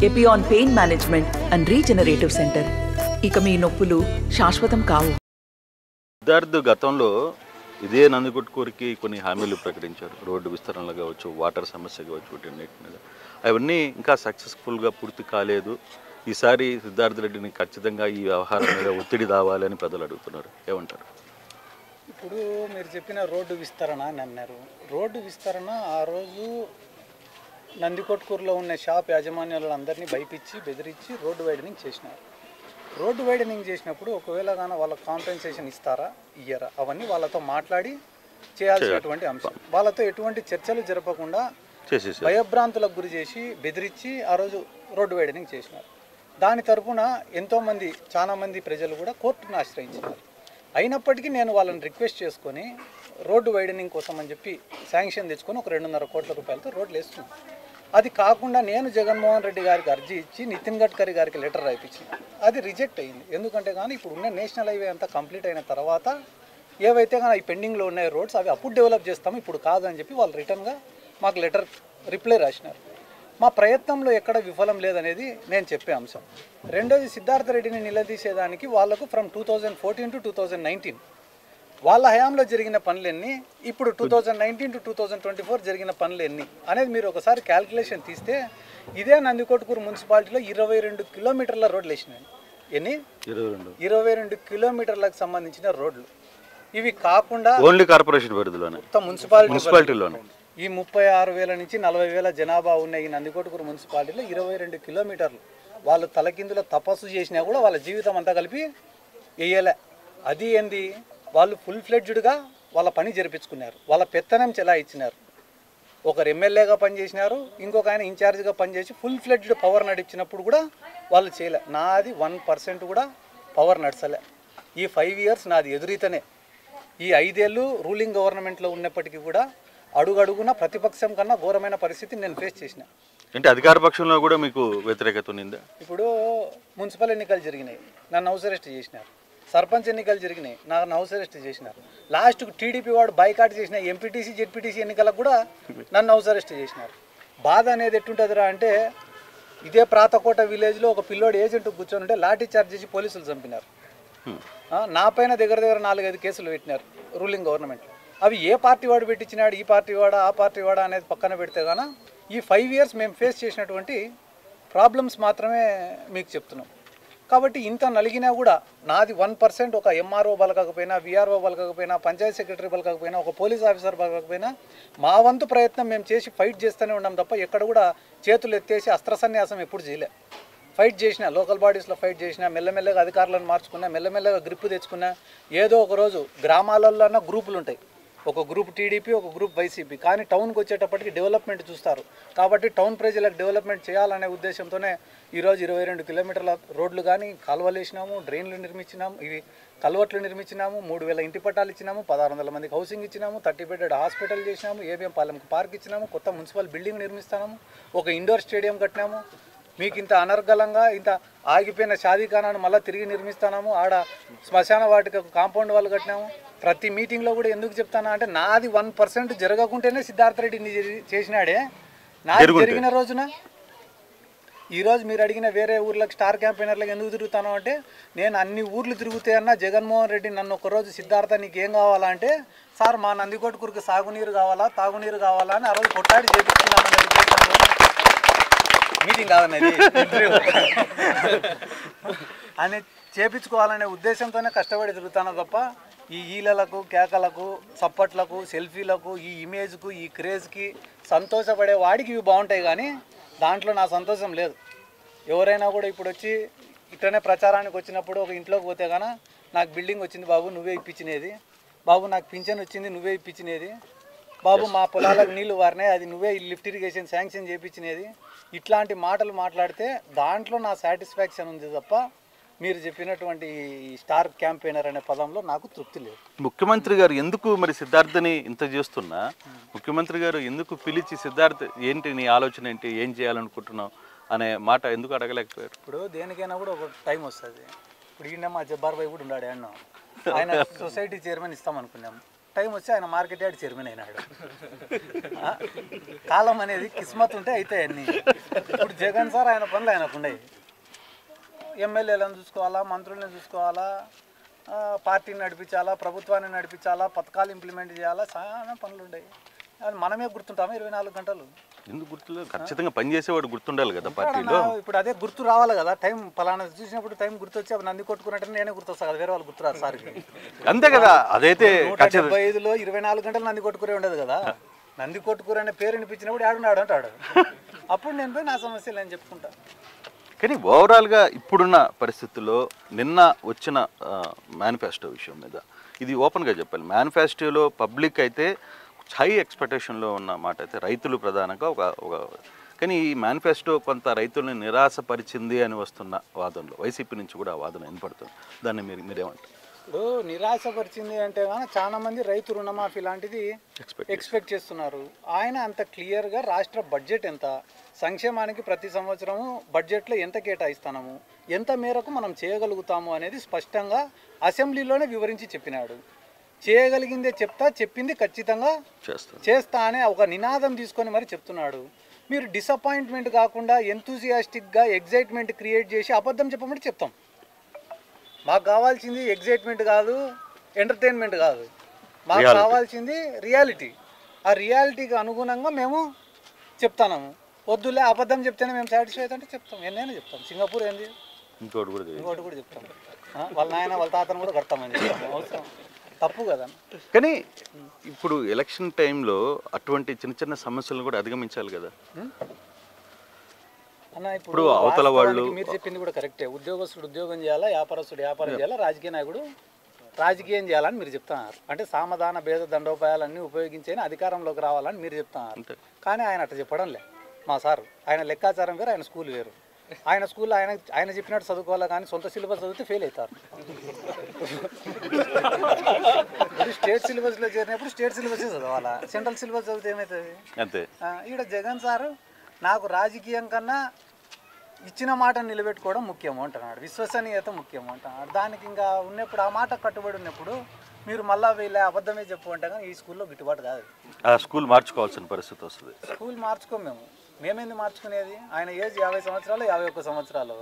Epione pain management and regenerative centre. ఇక మీ నొప్పులు శాశ్వతం కావు. సిద్ధార్థ్ గతంలో ఇదే నందికొట్కూరుకి కొన్ని హామీలు ప్రకటించారు. రోడ్డు విస్తరణలు కావచ్చు, వాటర్ సమస్య కావచ్చు, వీటన్నిటి మీద అవన్నీ ఇంకా సక్సెస్ఫుల్గా పూర్తి కాలేదు. ఈసారి సిద్ధార్థ్ రెడ్డిని ఖచ్చితంగా ఈ వ్యవహారం మీద ఒత్తిడి రావాలని ప్రజలు అడుగుతున్నారు. ఏమంటారు? ఇప్పుడు మీరు చెప్పిన రోడ్డు విస్తరణ అని అన్నారు. రోడ్డు విస్తరణ ఆ రోజు నందికొట్కూరులో ఉన్న షాప్ యాజమాన్యాలందరినీ భయపించి బెదిరించి రోడ్డు వైడనింగ్ చేసినారు. రోడ్డు వైడనింగ్ చేసినప్పుడు ఒకవేళ కానీ వాళ్ళకి కాంపెన్సేషన్ ఇస్తారా ఇయ్యరా అవన్నీ వాళ్ళతో మాట్లాడి చేయాల్సినటువంటి అంశం. వాళ్ళతో ఎటువంటి చర్చలు జరపకుండా భయభ్రాంతులకు గురి చేసి బెదిరించి ఆ రోజు రోడ్డు వైడనింగ్ చేసినారు. దాని తరపున ఎంతోమంది చాలామంది ప్రజలు కూడా కోర్టును ఆశ్రయించినారు. అయినప్పటికీ నేను వాళ్ళని రిక్వెస్ట్ చేసుకొని రోడ్డు వైడనింగ్ కోసం అని చెప్పి శాంక్షన్ తెచ్చుకొని ఒక 2.5 కోట్ల రూపాయలతో రోడ్లు వేస్తున్నాను. అది కాకుండా నేను జగన్మోహన్ రెడ్డి గారికి అర్జీ ఇచ్చి నితిన్ గడ్కరీ గారికి లెటర్ రాయించిన. అది రిజెక్ట్ అయింది. ఎందుకంటే కానీ ఇప్పుడు ఉన్న నేషనల్ హైవే అంతా కంప్లీట్ అయిన తర్వాత ఏవైతే కానీ ఈ పెండింగ్లో ఉన్నాయి రోడ్స్ అవి అప్పుడు డెవలప్ చేస్తాము, ఇప్పుడు కాదు అని చెప్పి వాళ్ళు రిటర్న్గా మాకు లెటర్ రిప్లై రాసినారు. మా ప్రయత్నంలో ఎక్కడ విఫలం లేదనేది నేను చెప్పే అంశం. రెండోది సిద్ధార్థ రెడ్డిని నిలదీసేదానికి వాళ్లకు ఫ్రమ్ 2014 to 2019 వాళ్ళ హయాంలో జరిగిన పనులు ఎన్ని, ఇప్పుడు 2019 to 2024 జరిగిన పనులు ఎన్ని అనేది మీరు ఒకసారి క్యాల్కులేషన్ తీస్తే ఇదే నందికొట్కూరు మున్సిపాలిటీలో 22 కిలోమీటర్ల రోడ్లు వేసినాయి. ఎన్ని? 22 కిలోమీటర్లకు సంబంధించిన రోడ్లు. ఇవి కాకుండా ఓన్లీ కార్పొరేషన్ పరిధిలోనే మున్సిపాలిటీలోనే ఈ 36,000 నుంచి 40,000 జనాభా ఉన్న ఈ నందికొట్కూరు మున్సిపాలిటీలో 22 కిలోమీటర్లు వాళ్ళు తలకిందులో తపస్సు చేసినా కూడా వాళ్ళ జీవితం అంతా కలిపి వేయలే. అది ఏంది, వాళ్ళు ఫుల్ ఫ్లెడ్జ్డ్గా వాళ్ళ పని జరిపించుకున్నారు. వాళ్ళ పెత్తనం చెలా ఇచ్చినారు. ఒకరు ఎమ్మెల్యేగా పనిచేసినారు, ఇంకొక ఆయన ఇన్ఛార్జ్గా పనిచేసి ఫుల్ ఫ్లెడ్జ్డ్ పవర్ నడిచినప్పుడు కూడా వాళ్ళు చేయలే. నాది 1% కూడా పవర్ నడచలే. ఈ 5 years నాది ఎదురీతనే. ఈ 5 ఏళ్ళు రూలింగ్ గవర్నమెంట్లో ఉన్నప్పటికీ కూడా అడుగడుగున ప్రతిపక్షం కన్నా ఘోరమైన పరిస్థితిని నేను ఫేస్ చేసిన. అంటే అధికార పక్షంలో కూడా మీకు వ్యతిరేకత ఉందా? ఇప్పుడు మున్సిపల్ ఎన్నికలు జరిగినాయి, నన్ను హౌస్ అరెస్ట్ చేసినారు. సర్పంచ్ ఎన్నికలు జరిగినాయి, నన్ను హౌస్ అరెస్ట్ చేసినారు. లాస్ట్కు టీడీపీ వాడు బైకాట్ చేసిన ఎంపీటీసీ జెడ్పీటీసీ ఎన్నికలకు కూడా నన్ను హౌస్ అరెస్ట్ చేసినారు. బాధ అనేది ఎట్టుంటుందిరా అంటే ఇదే ప్రాతకోట విలేజ్లో ఒక పిల్లోడు ఏజెంట్ కూర్చొని ఉంటే లాఠీ చార్జ్ చేసి పోలీసులు చంపినారు. నా పైన దగ్గర 4-5 కేసులు పెట్టినారు రూలింగ్ గవర్నమెంట్లో. అవి ఏ పార్టీ వాడు పెట్టించినాడు, ఈ పార్టీ వాడా ఆ పార్టీ వాడా అనేది పక్కన పెడితే గాన ఈ 5 years మేము ఫేస్ చేసినటువంటి ప్రాబ్లమ్స్ మాత్రమే మీకు చెప్తున్నాం. కాబట్టి ఇంత నలిగినా కూడా నాది 1% ఒక ఎంఆర్ఓ బలకపోయినా, విఆర్ఓ బలకపోయినా, పంచాయతీ సెక్రటరీ బలకపోయినా, ఒక పోలీస్ ఆఫీసర్ బలకపోయినా మా వంతు ప్రయత్నం మేము చేసి ఫైట్ చేస్తూనే ఉన్నాం తప్ప ఎక్కడ కూడా చేతులు ఎత్తేసి అస్త్ర సన్యాసం ఎప్పుడు చేయలే. ఫైట్ చేసిన, లోకల్ బాడీస్లో ఫైట్ చేసిన, మెల్లమెల్లగా అధికారులను మార్చుకున్నా, మెల్లమెల్లగా గ్రిప్ తెచ్చుకున్నా. ఏదో ఒక రోజు గ్రామాలలోనే గ్రూపులు ఉంటాయి, ఒక గ్రూప్ టీడీపీ, ఒక గ్రూప్ వైసీపీ. కానీ టౌన్కి వచ్చేటప్పటికి డెవలప్మెంట్ చూస్తారు. కాబట్టి టౌన్ ప్రజలకు డెవలప్మెంట్ చేయాలనే ఉద్దేశంతోనే ఈరోజు 22 కిలోమీటర్ల రోడ్లు కానీ కాలువలు వేసినాము, డ్రైన్లు నిర్మించినాము, ఇవి కల్వర్ట్లు నిర్మించినాము, 3,000 ఇంటి పట్టాలు ఇచ్చినాము, 1,600 మందికి హౌసింగ్ ఇచ్చినాము, 30 బెడెడ్ హాస్పిటల్ చేసినాము, ఏబిఎం పాలెంకి పార్క్ ఇచ్చినాము, కొత్త మున్సిపల్ బిల్డింగ్ నిర్మిస్తున్నాము, ఒక ఇండోర్ స్టేడియం కట్టినాము. మీకు ఇంత అనర్గళంగా ఇంత ఆగిపోయిన షాదీఖానాను మళ్ళీ తిరిగి నిర్మిస్తున్నాము. ఆడ శ్మశాన వాటికి కాంపౌండ్ వాళ్ళు కట్టినాము. ప్రతి మీటింగ్లో కూడా ఎందుకు చెప్తానా అంటే నాది 1% జరగకుంటేనే సిద్ధార్థ రెడ్డిని చేసినాడే. నాది జరిగిన రోజున ఈరోజు మీరు అడిగిన వేరే ఊర్లకు స్టార్ క్యాంపెయినర్లకు ఎందుకు తిరుగుతాను అంటే నేను అన్ని ఊర్లు తిరుగుతే అన్నా జగన్మోహన్ రెడ్డి నన్ను ఒకరోజు సిద్ధార్థ నీకు ఏం కావాలా అంటే సార్ మా నందికొట్కూరుకి సాగునీరు కావాలా, తాగునీరు కావాలా అని ఆ రోజు కొట్టాడి చేపించుకున్నామని మీటింగ్ కాదన్నది అని చేపించుకోవాలనే ఉద్దేశంతోనే కష్టపడి తిరుగుతాను తప్ప ఈ ఈలలకు, కేకలకు, చప్పట్లకు, సెల్ఫీలకు, ఈ ఇమేజ్కు, ఈ క్రేజ్కి సంతోషపడే వాడికి ఇవి బాగుంటాయి. కానీ దాంట్లో నా సంతోషం లేదు. ఎవరైనా కూడా ఇప్పుడు వచ్చి ఇట్లనే ప్రచారానికి వచ్చినప్పుడు ఒక ఇంట్లోకి పోతే కానీ నాకు బిల్డింగ్ వచ్చింది బాబు నువ్వే ఇప్పించినది, బాబు నాకు పింఛన్ వచ్చింది నువ్వే ఇప్పించినది, బాబు మా పొలాలకు నీళ్లు వారినాయి అది నువ్వే లిఫ్ట్ ఇరిగేషన్ శాంక్షన్ చేయించినది, ఇట్లాంటి మాటలు మాట్లాడితే దాంట్లో నా సాటిస్ఫాక్షన్ ఉంది తప్ప మీరు చెప్పినటువంటి స్టార్ క్యాంపెయినర్ అనే పదంలో నాకు తృప్తి లేదు. ముఖ్యమంత్రి గారు ఎందుకు మరి సిద్ధార్థని ఇంత చేస్తున్నా ముఖ్యమంత్రి గారు ఎందుకు పిలిచి సిద్ధార్థ్ ఏంటి నీ ఆలోచన ఏంటి, ఏం చేయాలనుకుంటున్నావు అనే మాట ఎందుకు అడగలేకపోయారు? ఇప్పుడు దేనికైనా కూడా ఒక టైం వస్తుంది. ఇప్పుడు ఈయన మా జబ్బార్ భాయ్ కూడా ఉన్నాడు, ఆయన సొసైటీ చైర్మన్ ఇస్తాం అనుకున్నాము. టైం వచ్చి ఆయన మార్కెట్ యార్డ్ చైర్మన్ అయినాడు. కాలం అనేది కిస్మత్ ఉంటే అవుతాయి అన్నీ. ఇప్పుడు జగన్ సార్ ఆయన పనులు ఆయనకుండే, ఎమ్మెల్యేలను చూసుకోవాలా, మంత్రులను చూసుకోవాలా, పార్టీని నడిపించాలా, ప్రభుత్వాన్ని నడిపించాలా, పథకాలు ఇంప్లిమెంట్ చేయాలా, చాలా పనులు ఉండేవి. అది మనమే గుర్తుంటామా 24 గంటలు? ఎందుకు గుర్తులేదు? ఖచ్చితంగా పనిచేసేవాడు గుర్తుండాలి కదా పార్టీలో. ఇప్పుడు అదే గుర్తు రావాలి కదా, టైం పలానా చూసినప్పుడు టైం గుర్తొచ్చి అప్పుడు నంది కొట్టుకున్నట్టు నేనే గుర్తొస్తా కదా, వేరే వాళ్ళు గుర్తురారు సార్కి. అంతే కదా. అదైతే 175లో 24 గంటలు నంది కొట్టుకురే ఉండదు కదా. నంది కొట్టుకూర అనే పేరు వినిపించినప్పుడు ఆడున్నాడు అంటాడు. అప్పుడు నేను పోయి నా సమస్యలు అని చెప్పుకుంటా. కానీ ఓవరాల్గా ఇప్పుడున్న పరిస్థితుల్లో నిన్న వచ్చిన మేనిఫెస్టో విషయం మీద ఇది ఓపెన్గా చెప్పాలి. మేనిఫెస్టోలో పబ్లిక్ అయితే హై ఎక్స్పెక్టేషన్లో ఉన్న మాట అయితే రైతులు ప్రధానంగా ఒక కానీ ఈ మేనిఫెస్టో కొంత రైతుల్ని నిరాశపరిచింది అని వస్తున్న వాదనలో వైసీపీ నుంచి కూడా ఆ వాదన వినపడుతుంది. దాన్ని మీరేమంటారు? ఇప్పుడు నిరాశపరిచింది అంటే కానీ చాలా మంది రైతు రుణమాఫీ లాంటిది ఎక్స్పెక్ట్ చేస్తున్నారు. ఆయన అంత క్లియర్గా రాష్ట్ర బడ్జెట్ ఎంత, సంక్షేమానికి ప్రతి సంవత్సరము బడ్జెట్లో ఎంత కేటాయిస్తున్నాము, ఎంత మేరకు మనం చేయగలుగుతాము అనేది స్పష్టంగా అసెంబ్లీలోనే వివరించి చెప్పినాడు. చేయగలిగిందే చెప్తా, చెప్పింది ఖచ్చితంగా చేస్తా అనే ఒక నినాదం తీసుకొని మరి చెప్తున్నాడు. మీరు డిసప్పాయింట్మెంట్ కాకుండా ఎంతూజియాస్టిక్గా ఎగ్జైట్మెంట్ క్రియేట్ చేసి అబద్ధం చెప్పమంటే చెప్తాం. మాకు కావాల్సింది ఎగ్జైట్మెంట్ కాదు, ఎంటర్టైన్మెంట్ కాదు, మాకు కావాల్సింది రియాలిటీ. ఆ రియాలిటీకి అనుగుణంగా మేము చెప్తాము. వద్దులే అబద్ధం చెప్తేనే మేము సాటిస్ఫై అయితే చెప్తాం, ఎన్నైనా చెప్తాం. సింగపూర్ ఏంది, ఇంకోటి కూడా చెప్తాం. వాళ్ళ నాయన వాళ్ళ తాతను కూడా కడతామని చెప్తాం. అవసరం తప్పు కదా. కానీ ఇప్పుడు ఎలక్షన్ టైంలో అటువంటి చిన్న చిన్న సమస్యలను కూడా అధిగమించాలి కదా అన్న. ఇప్పుడు అవతల వాళ్ళు మీరు చెప్పింది కూడా కరెక్టే. ఉద్యోగస్తుడు ఉద్యోగం చేయాలా, వ్యాపారస్తుడు వ్యాపారం చేయాలా, రాజకీయ నాయకుడు రాజకీయం చేయాలని మీరు చెప్తున్నారు. అంటే సామధాన భేద దండోపాయాలన్నీ ఉపయోగించేని అధికారంలోకి రావాలని మీరు చెప్తున్నారు. కానీ ఆయన అట్లా చెప్పడం లే మా సార్. ఆయన లెక్కాచారం వేరు, ఆయన స్కూల్ వేరు. ఆయన స్కూల్లో ఆయన చెప్పినట్టు చదువుకోవాలా, కానీ సొంత సిలబస్ చదివితే ఫెయిల్ అవుతారు. స్టేట్ సిలబస్లో చేరినప్పుడు స్టేట్ సిలబస్ చదవాలా, సెంట్రల్ సిలబస్ చదివితే ఏమవుతుంది? అంతే. ఈడ జగన్ సారు నాకు రాజకీయం కన్నా ఇచ్చిన మాటను నిలబెట్టుకోవడం ముఖ్యము అంటున్నాడు, విశ్వసనీయత ముఖ్యము అంటున్నాడు. దానికి ఇంకా ఉన్నప్పుడు ఆ మాట కట్టుబడి ఉన్నప్పుడు మీరు మళ్ళీ వీళ్ళ అబద్ధమే చెప్పు అంటే కానీ ఈ స్కూల్లో గిట్టుబాటు కాదు. ఆ స్కూల్ మార్చుకోవాల్సిన పరిస్థితి వస్తుంది. స్కూల్ మార్చుకోం మేమేంది మార్చుకునేది? ఆయన ఏజ్ 50 సంవత్సరాలు 51 సంవత్సరాలు.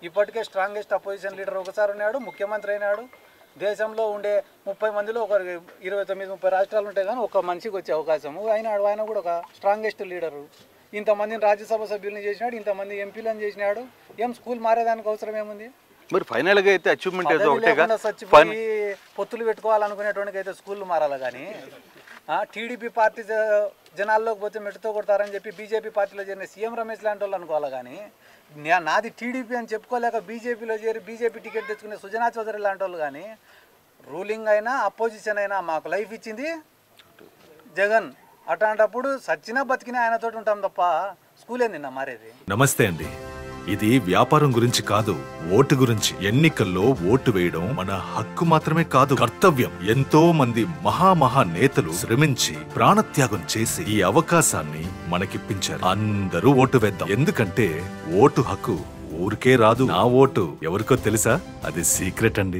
ఇప్పటికే స్ట్రాంగెస్ట్ అపోజిషన్ లీడర్ ఒకసారి ఉన్నాడు, ముఖ్యమంత్రి అయినాడు. దేశంలో ఉండే 30 మందిలో ఒక 29-30 రాష్ట్రాలు ఉంటాయి కానీ ఒక మనిషికి వచ్చే అవకాశము అయినాడు. ఆయన కూడా ఒక స్ట్రాంగెస్ట్ లీడరు. ఇంతమందిని రాజ్యసభ సభ్యులను చేసినాడు, ఇంతమంది ఎంపీలను చేసినాడు. ఏం స్కూల్ మారేదానికి అవసరం ఏముంది? మరి ఫైనల్గా అయితే అచీవ్మెంట్ చచ్చిపోయి పొత్తులు పెట్టుకోవాలనుకునేటువంటి అయితే స్కూళ్ళు మారాలి. కానీ టీడీపీ పార్టీ జనాల్లోకి పోతే మెట్టుతో కొడతారని చెప్పి బీజేపీ పార్టీలో చేరిన సీఎం రమేష్ లాంటి వాళ్ళు అనుకోవాలి. కానీ నాది టీడీపీ అని చెప్పుకోలేక బీజేపీలో చేరి బీజేపీ టికెట్ తెచ్చుకునే సుజనా చౌదరి లాంటి వాళ్ళు. కానీ రూలింగ్ అయినా అపోజిషన్ అయినా మాకు లైఫ్ ఇచ్చింది జగన్. అట్లాంటప్పుడు సచ్చినా బతికినా ఆయనతో ఉంటాం తప్ప స్కూల్ ఏంది మారేది. నమస్తే అండి. ఇది వ్యాపారం గురించి కాదు, ఓటు గురించి. ఎన్నికల్లో ఓటు వేయడం మన హక్కు మాత్రమే కాదు, కర్తవ్యం. ఎంతో మంది మహా నేతలు శ్రమించి ప్రాణత్యాగం చేసి ఈ అవకాశాన్ని మనకిప్పించారు. అందరూ ఓటు వేద్దాం. ఎందుకంటే ఓటు హక్కు ఊరికే రాదు. నా ఓటు ఎవరికో తెలుసా? అది సీక్రెట్ అండి.